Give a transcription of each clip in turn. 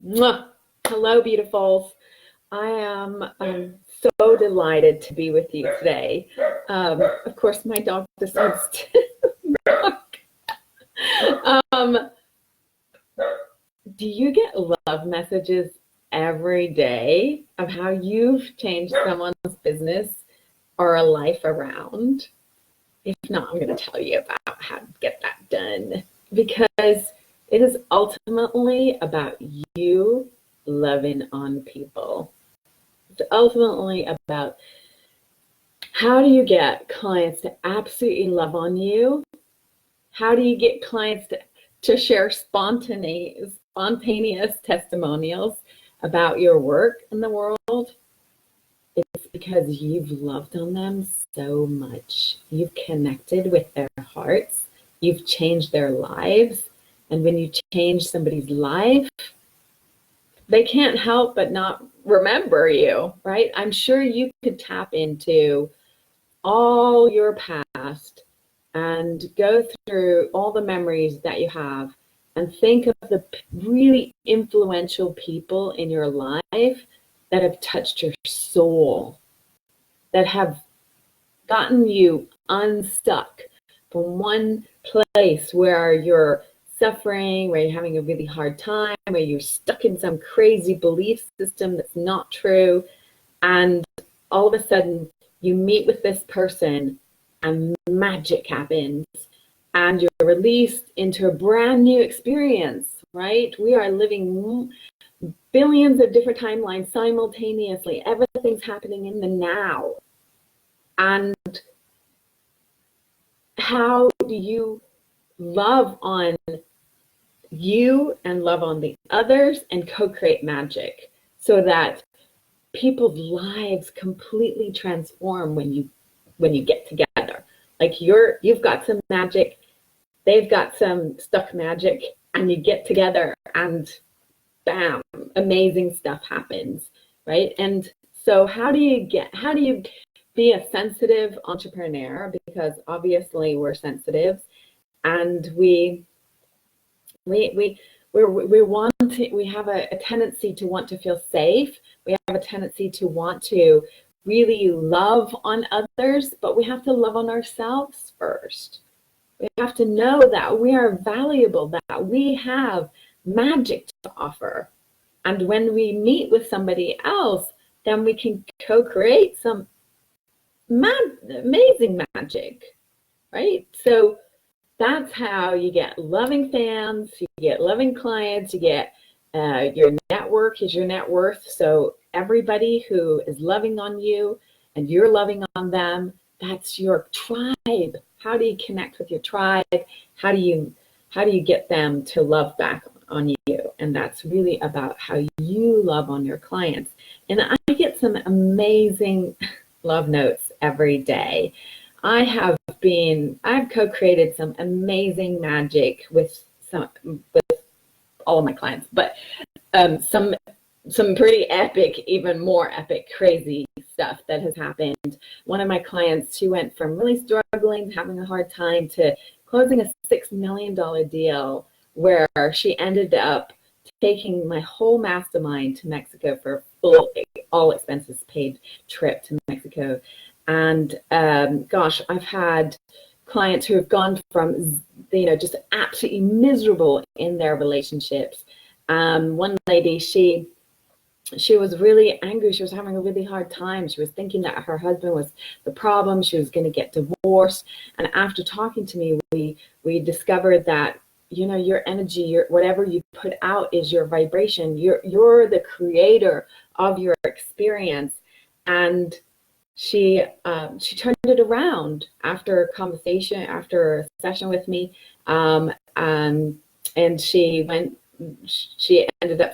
Mwah. Hello, beautifuls. I am so delighted to be with you today. Of course, my dog decides to bark. Um, do you get love messages every day of how you've changed someone's business or a life around? If not, I'm going to tell you about how to get that done, because it is ultimately about you loving on people. It's ultimately about how do you get clients to absolutely love on you? How do you get clients to share spontaneous testimonials about your work in the world? It's because you've loved on them so much. You've connected with their hearts. You've changed their lives. And when you change somebody's life, they can't help but not remember you, right? I'm sure you could tap into all your past and go through all the memories that you have and think of the really influential people in your life that have touched your soul, that have gotten you unstuck from one place where you're suffering, where you're having a really hard time, where you're stuck in some crazy belief system that's not true. And all of a sudden you meet with this person and magic happens and you're released into a brand new experience, right? We are living billions of different timelines simultaneously. Everything's happening in the now. And how do you love on you and love on the others and co-create magic so that people's lives completely transform when you get together? Like you've got some magic, they've got some stuck magic, and you get together and bam, amazing stuff happens, right? And so how do you be a sensitive entrepreneur? Because obviously we're sensitive, and we have a tendency to want to feel safe. We have a tendency to want to really love on others, but we have to love on ourselves first. We have to know that we are valuable, that we have magic to offer. And when we meet with somebody else, then we can co-create some amazing magic, right? So that's how you get loving fans, you get loving clients, you get your network is your net worth. So everybody who is loving on you and you're loving on them, that's your tribe. How do you connect with your tribe? How do you get them to love back on you? And that's really about how you love on your clients. And I get some amazing love notes every day. I've co-created some amazing magic with all of my clients, but some pretty epic, even more epic, crazy stuff that has happened. One of my clients, she went from really struggling, having a hard time, to closing a $6 million deal where she ended up taking my whole mastermind to Mexico for a full, all expenses paid trip to Mexico. And gosh, I've had clients who have gone from, just absolutely miserable in their relationships. One lady, she was really angry. She was having a really hard time. She was thinking that her husband was the problem. She was going to get divorced. And after talking to me, we discovered that, your energy, whatever you put out is your vibration. You're the creator of your experience. And she turned it around after a conversation, after a session with me, and she ended up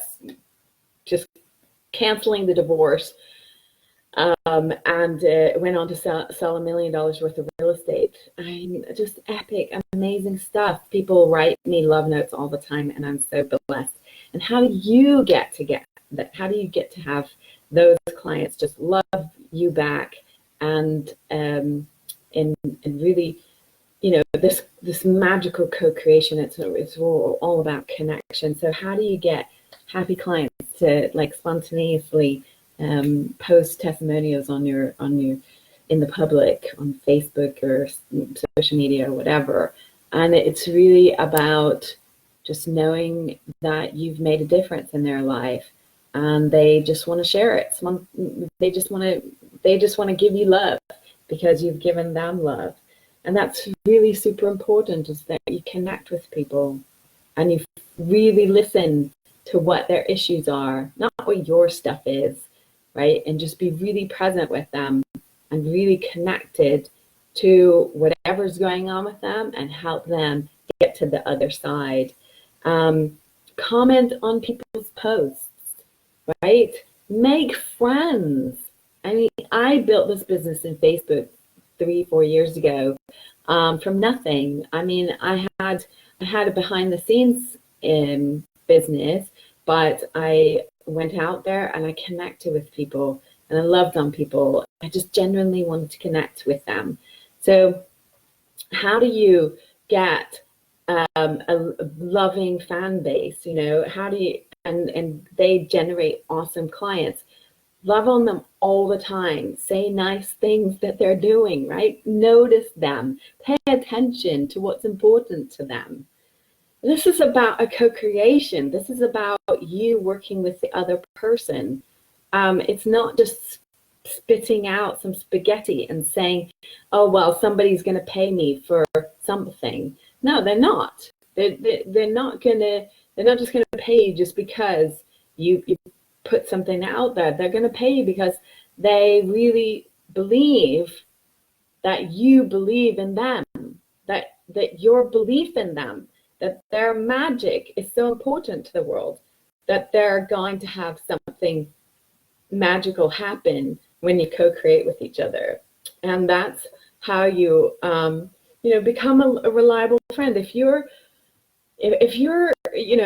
just canceling the divorce, and went on to sell $1 million worth of real estate. Just epic, amazing stuff. People write me love notes all the time, and I'm so blessed. And how do you get that? How do you get to have those clients just love you back and really, this magical co-creation? It's all about connection. So how do you get happy clients to like spontaneously post testimonials on your in the public on Facebook or social media or whatever. And it's really about just knowing that you've made a difference in their life, and they just want to share it. They just want to give you love because you've given them love. And that's really super important, is that you connect with people and you really listen to what their issues are, not what your stuff is, right? And just be really present with them and really connected to whatever's going on with them and help them get to the other side. Comment on people's posts, right? Make friends. I mean, I built this business in Facebook 3-4 years ago from nothing. I mean, I had a behind the scenes business, but I went out there and I connected with people and I loved on people. I just genuinely wanted to connect with them. So how do you get a loving fan base? You know, how do you, and they generate awesome clients. Love on them all the time. Say nice things that they're doing, right? Notice them. Pay attention to what's important to them. This is about a co-creation. This is about you working with the other person. It's not just spitting out some spaghetti and saying, oh, well, somebody's going to pay me for something. No, they're not. They're not just going to pay you just because you put something out there. They're going to pay you because they really believe that you believe in them, that your belief in them, that their magic is so important to the world, that they're going to have something magical happen when you co-create with each other. And that's how you become a reliable friend. If you're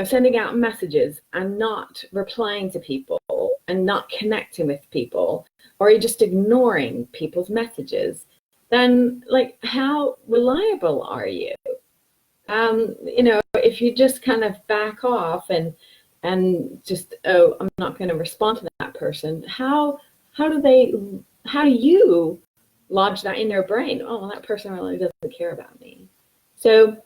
sending out messages and not replying to people and not connecting with people, or you're just ignoring people's messages, then like, how reliable are you? If you just kind of back off and just, oh, I'm not going to respond to that person, how do you lodge that in their brain? Oh, well, that person really doesn't care about me. So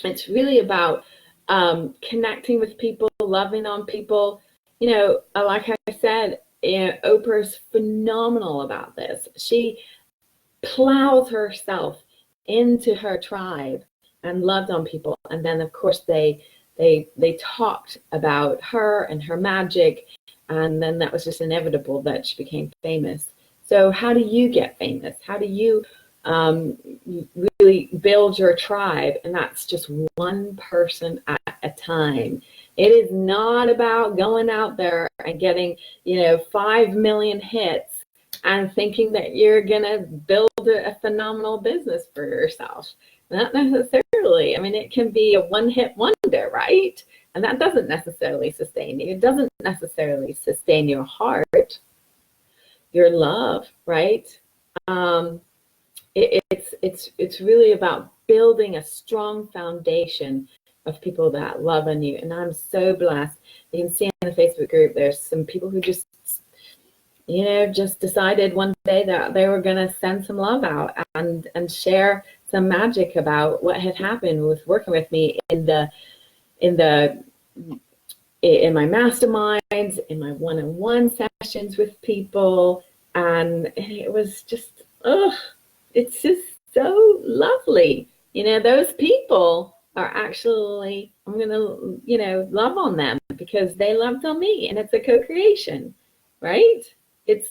it's really about connecting with people, loving on people. Like I said, Oprah's phenomenal about this. She plows herself into her tribe and loved on people. And then, of course, they talked about her and her magic. And then that was just inevitable that she became famous. So how do you get famous? How do you really build your tribe? And that's just one person at a time. It is not about going out there and getting, 5 million hits and thinking that you're going to build a phenomenal business for yourself. Not necessarily. I mean, it can be a one-hit wonder, right? And that doesn't necessarily sustain you. It doesn't necessarily sustain your heart, your love, right? It's really about building a strong foundation of people that love on you. And I'm so blessed. You can see in the Facebook group, there's some people who just decided one day that they were going to send some love out and share some magic about what had happened with working with me in my masterminds, in my one-on-one sessions with people. And it was just, it's just so lovely. Those people are actually, I'm going to, love on them because they loved on me, and it's a co-creation, right? It's,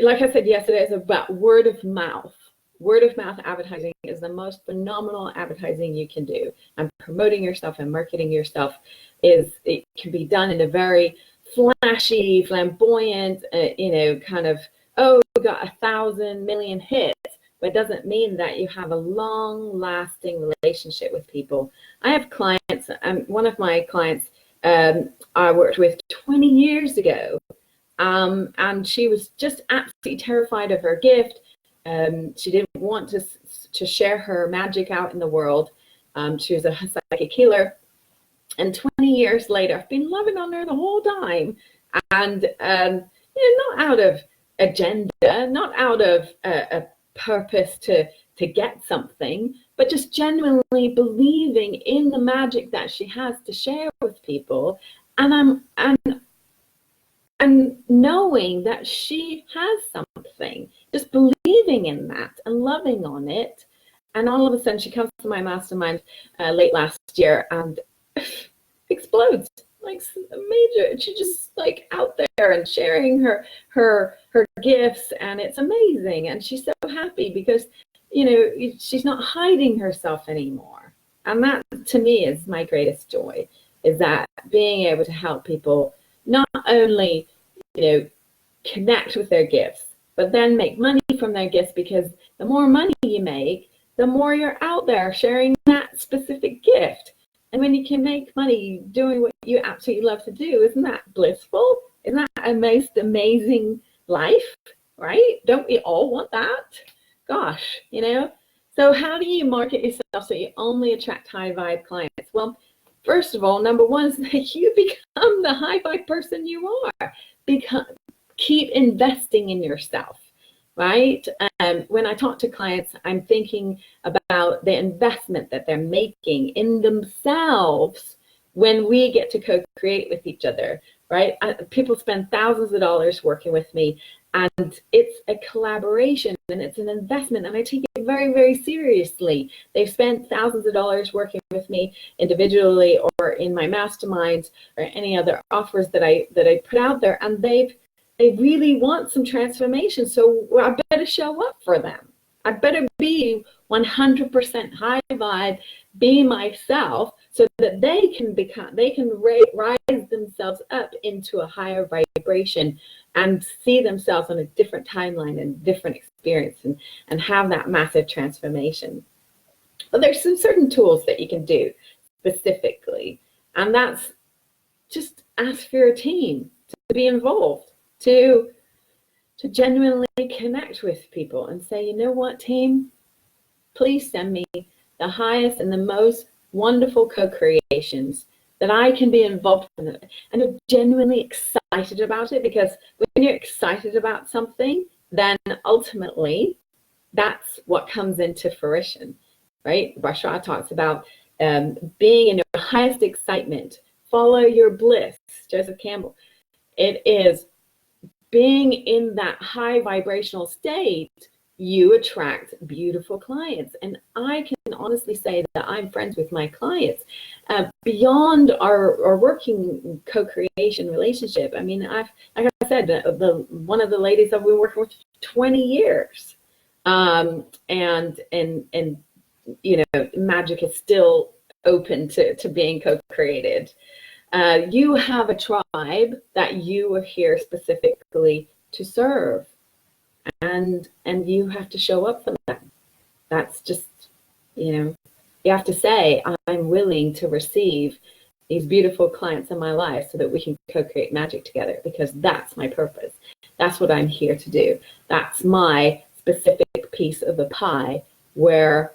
like I said yesterday, it's about word of mouth. Word of mouth advertising is the most phenomenal advertising you can do. And promoting yourself and marketing yourself it can be done in a very flashy, flamboyant, kind of, oh, we got 1,000 million hits. But it doesn't mean that you have a long-lasting relationship with people. I have clients, one of my clients I worked with 20 years ago, and she was just absolutely terrified of her gift. She didn't want to share her magic out in the world. She was a psychic healer, And 20 years later, I've been loving on her the whole time. And, not out of agenda, not out of a purpose to get something, but just genuinely believing in the magic that she has to share with people. And knowing that she has something, just believing in that and loving on it. And all of a sudden she comes to my mastermind late last year and explodes like major. She's just like out there and sharing her gifts, and it's amazing. And she's so happy because, she's not hiding herself anymore. And that to me is my greatest joy, is that being able to help people not only, connect with their gifts, but then make money from their gifts, because the more money you make, the more you're out there sharing that specific gift. And when you can make money doing what you absolutely love to do, isn't that blissful? Isn't that a most amazing life, right? Don't we all want that? Gosh, So how do you market yourself so you only attract high vibe clients? Well, first of all, number one is that you become the high vibe person you are. Keep investing in yourself, right? When I talk to clients, I'm thinking about the investment that they're making in themselves when we get to co-create with each other, right? People spend thousands of dollars working with me, and it's a collaboration and it's an investment, and I take it very, very seriously. They've spent thousands of dollars working with me individually or in my masterminds or any other offers that I put out there, and they really want some transformation. So I better show up for them. I better be 100% high vibe, be myself, so that they can rise themselves up into a higher vibration and see themselves on a different timeline and different experience, and have that massive transformation. But there's some certain tools that you can do specifically, and that's just ask for your team to be involved, to genuinely connect with people and say, you know what, team, please send me the highest and the most wonderful co-creations that I can be involved in, and are genuinely excited about it. Because when you're excited about something, then ultimately that's what comes into fruition, right? Bashar talks about being in your highest excitement, follow your bliss, Joseph Campbell. It is being in that high vibrational state, you attract beautiful clients. And I can honestly say that I'm friends with my clients beyond our working co-creation relationship. I mean, like I said, one of the ladies I've been working with 20 years, and magic is still open to being co-created. You have a tribe that you are here specifically to serve, and you have to show up for them. That's just, you have to say, I'm willing to receive these beautiful clients in my life so that we can co-create magic together, because that's my purpose. That's what I'm here to do. That's my specific piece of the pie, where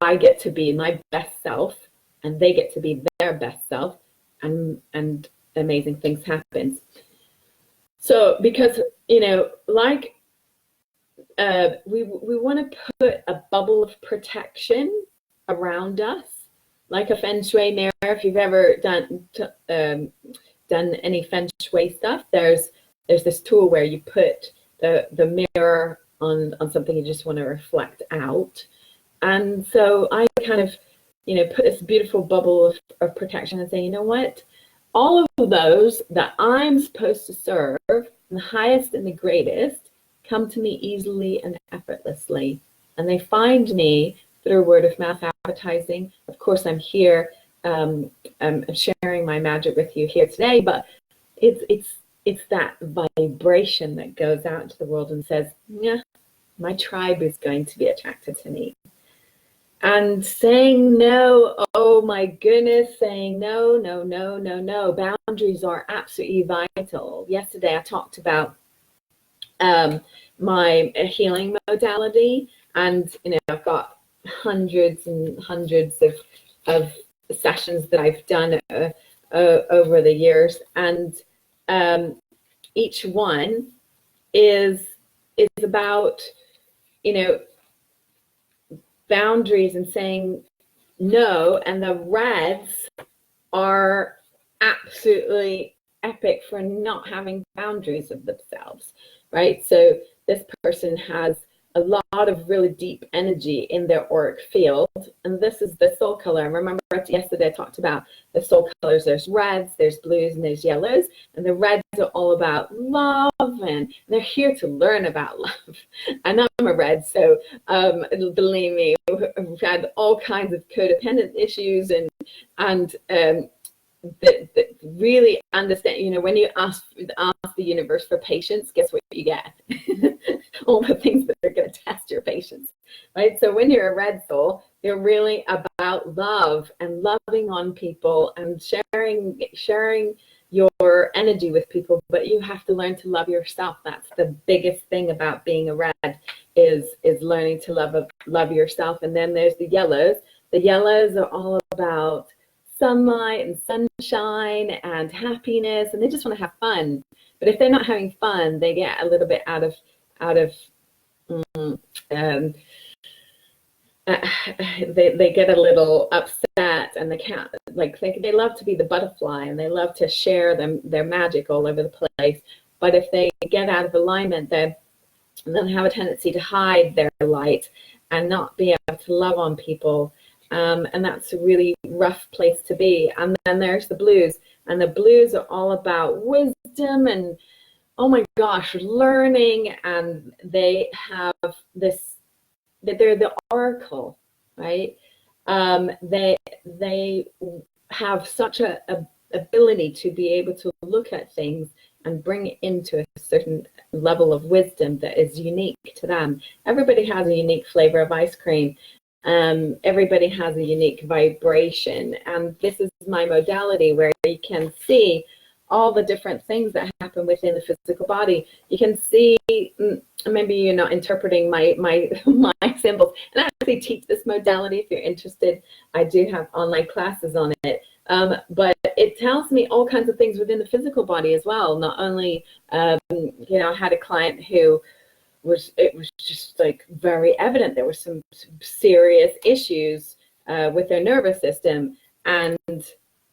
I get to be my best self and they get to be their best self, and amazing things happen. So because, like we want to put a bubble of protection around us, like a feng shui mirror. If you've ever done any feng shui stuff, there's this tool where you put the mirror on something you just want to reflect out. And so I kind of, put this beautiful bubble of protection and say, you know what, all of those that I'm supposed to serve, the highest and the greatest, come to me easily and effortlessly. And they find me through word of mouth advertising. Of course, I'm here, I'm sharing my magic with you here today, but it's that vibration that goes out into the world and says, yeah, my tribe is going to be attracted to me. And saying no, oh my goodness, saying no. Boundaries are absolutely vital. Yesterday I talked about my healing modality, and I've got hundreds and hundreds of sessions that I've done over the years, and each one is about, you know, boundaries and saying no, and the reds are absolutely epic for not having boundaries of themselves, right? So this person has a lot of really deep energy in their auric field, and this is the soul color. And remember yesterday I talked about the soul colors. There's reds, there's blues, and there's yellows, and the reds are all about love, and they're here to learn about love. And I'm a red, so believe me, we've had all kinds of codependent issues, and that really understand, you know, when you ask the universe for patience, guess what you get? All the things that are going to test your patience, right? So when you're a red soul, you're really about love and loving on people and sharing your energy with people, but you have to learn to love yourself. That's the biggest thing about being a red, is learning to love yourself. And then there's the yellows. The yellows are all about sunlight and sunshine and happiness, and they just want to have fun. But if they're not having fun, they get a little bit out of they get a little upset, and they can't, like, they love to be the butterfly, and they love to share their magic all over the place. But if they get out of alignment, they'll have a tendency to hide their light and not be able to love on people. And that's a really rough place to be. And then there's the blues, and the blues are all about wisdom and, oh my gosh, learning. And they have this, they're the oracle, right? They have such a ability to be able to look at things and bring it into a certain level of wisdom that is unique to them. Everybody has a unique flavor of ice cream. Everybody has a unique vibration, and this is my modality, where you can see all the different things that happen within the physical body. You can see, maybe you're not interpreting my symbols, and I actually teach this modality if you're interested. I do have online classes on it, but it tells me all kinds of things within the physical body as well. Not only, you know, I had a client who it was just like very evident there were some serious issues with their nervous system. And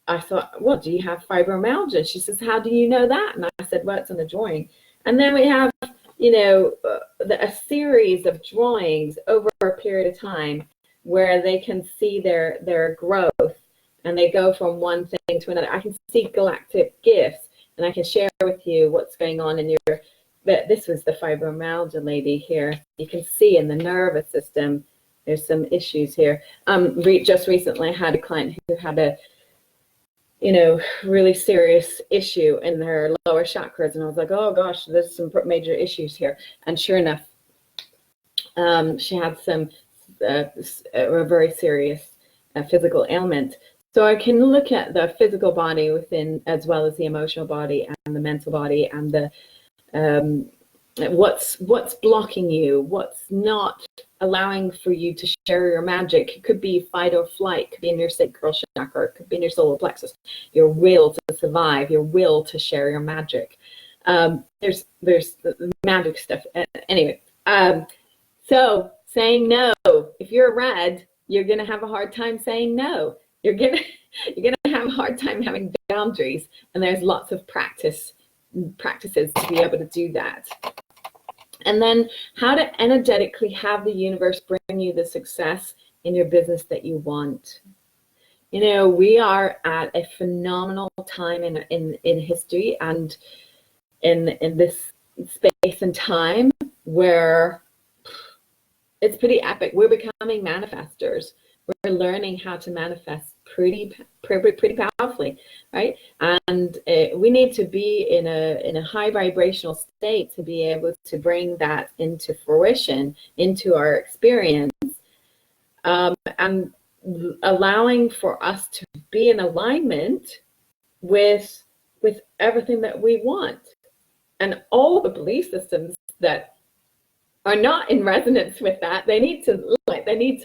I thought, well, do you have fibromyalgia? She says, how do you know that? And I said, well, it's on a drawing. And then we have, you know, a series of drawings over a period of time where they can see their growth, and they go from one thing to another. I can see galactic gifts, and I can share with you what's going on in your. But this was the fibromyalgia lady here. You can see in the nervous system, there's some issues here. Just recently, I had a client who had a, you know, really serious issue in her lower chakras, and I was like, oh gosh, there's some major issues here. And sure enough, she had some a very serious physical ailment. So I can look at the physical body within, as well as the emotional body and the mental body, and the what's blocking you, what's not allowing for you to share your magic. It could be fight or flight, it could be in your sacral chakra, it could be in your solar plexus, your will to survive, your will to share your magic. There's the magic stuff. Anyway, so saying no, if you're a red, you're gonna have a hard time saying no. You're gonna have a hard time having boundaries, and there's lots of practices to be able to do that. And then how to energetically have the universe bring you the success in your business that you want. You know, we are at a phenomenal time in history and in this space and time where it's pretty epic. We're becoming manifestors. We're learning how to manifest pretty powerfully, right? And we need to be in a high vibrational state to be able to bring that into fruition, into our experience, and allowing for us to be in alignment with everything that we want. And all the belief systems that are not in resonance with that, they need to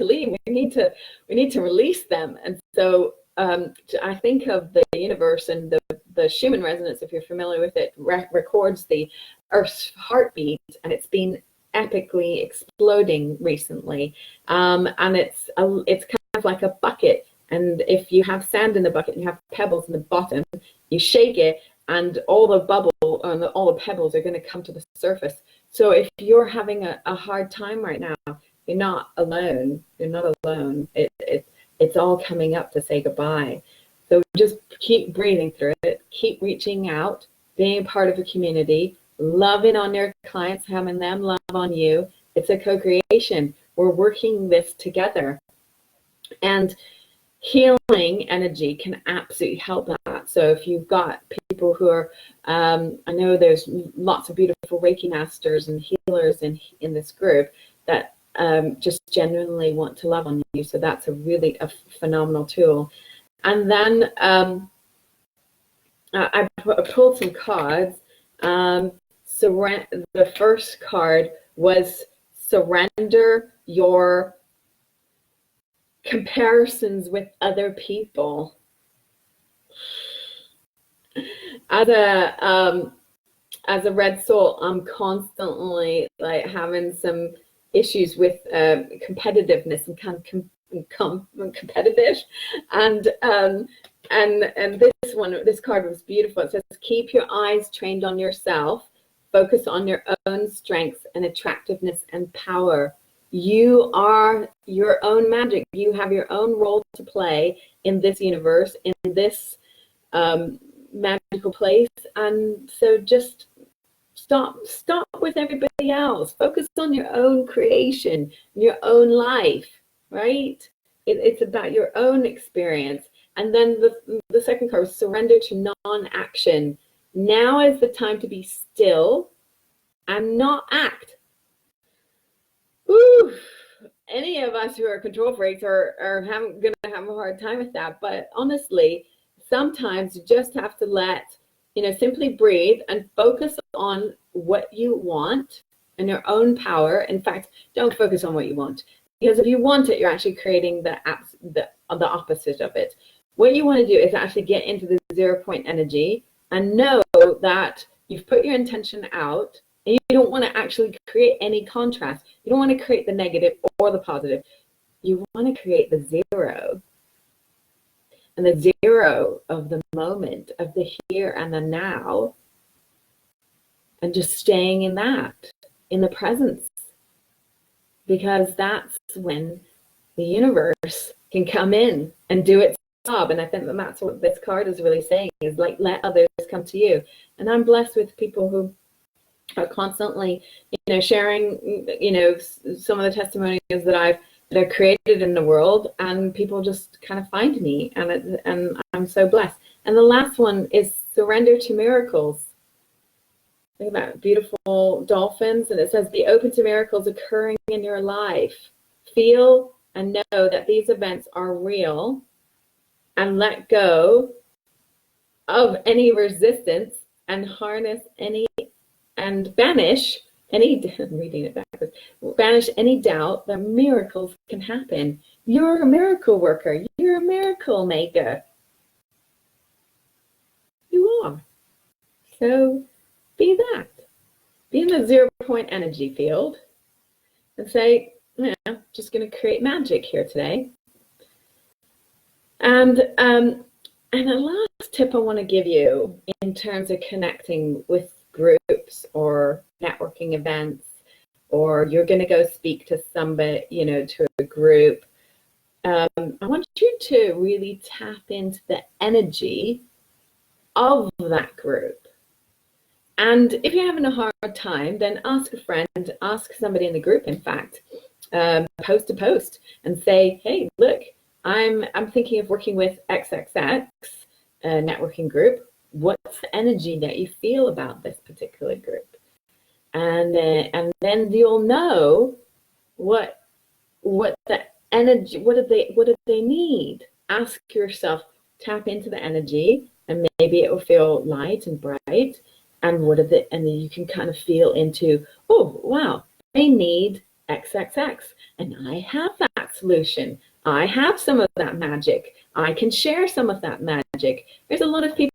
leave. We need to release them. And so I think of the universe, and the Schumann resonance, if you're familiar with it, records the Earth's heartbeat, and it's been epically exploding recently. And it's kind of like a bucket. And if you have sand in the bucket and you have pebbles in the bottom, you shake it, and all the bubble and all the pebbles are going to come to the surface. So if you're having a hard time right now, you're not alone. You're not alone. It's all coming up to say goodbye. So just keep breathing through it. Keep reaching out, being part of a community, loving on your clients, having them love on you. It's a co-creation. We're working this together. And healing energy can absolutely help that. So if you've got people who are, I know there's lots of beautiful Reiki masters and healers in this group that just genuinely want to love on you. So that's a phenomenal tool. And then I pulled some cards. The first card was surrender your comparisons with other people. As a red soul, I'm constantly like having some issues with competitiveness and competitive, and this card was beautiful. It says, keep your eyes trained on yourself, focus on your own strengths and attractiveness and power. You are your own magic. You have your own role to play in this universe, in this magical place. And so just stop with everybody else. Focus on your own creation, your own life, right? It's about your own experience. And then the second card was surrender to non-action. Now is the time to be still and not act. Ooh, any of us who are control freaks are going to have a hard time with that. But honestly, sometimes you just have to simply breathe and focus on what you want and your own power. In fact, don't focus on what you want, because if you want it, you're actually creating the opposite of it. What you want to do is actually get into the 0 point energy and know that you've put your intention out, and you don't want to actually create any contrast. You don't want to create the negative or the positive. You want to create the zero. And the zero of the moment, of the here and the now. And just staying in that, in the presence. Because that's when the universe can come in and do its job. And I think that's what this card is really saying, is like, let others come to you. And I'm blessed with people who are constantly, sharing, some of the testimonials that are created in the world, and people just kind of find me, and I'm so blessed. And the last one is surrender to miracles. Think about beautiful dolphins, and it says, be open to miracles occurring in your life. Feel and know that these events are real, and let go of any resistance and banish any, I'm reading it backwards, banish any doubt that miracles can happen. You're a miracle worker. You're a miracle maker. You are. So be that. Be in the 0 point energy field and say, just going to create magic here today. And the last tip I want to give you in terms of connecting with groups or networking events, or you're going to go speak to somebody, to a group, I want you to really tap into the energy of that group. And if you're having a hard time, then ask a friend, ask somebody in the group, in fact, post a post and say, hey, look, I'm thinking of working with XXX networking group. What's the energy that you feel about this particular group? And then you'll know what the energy, what do they need? Ask yourself, tap into the energy, and maybe it will feel light and bright. And and then you can kind of feel into, oh wow, they need XXX, and I have that solution. I have some of that magic. I can share some of that magic. There's a lot of people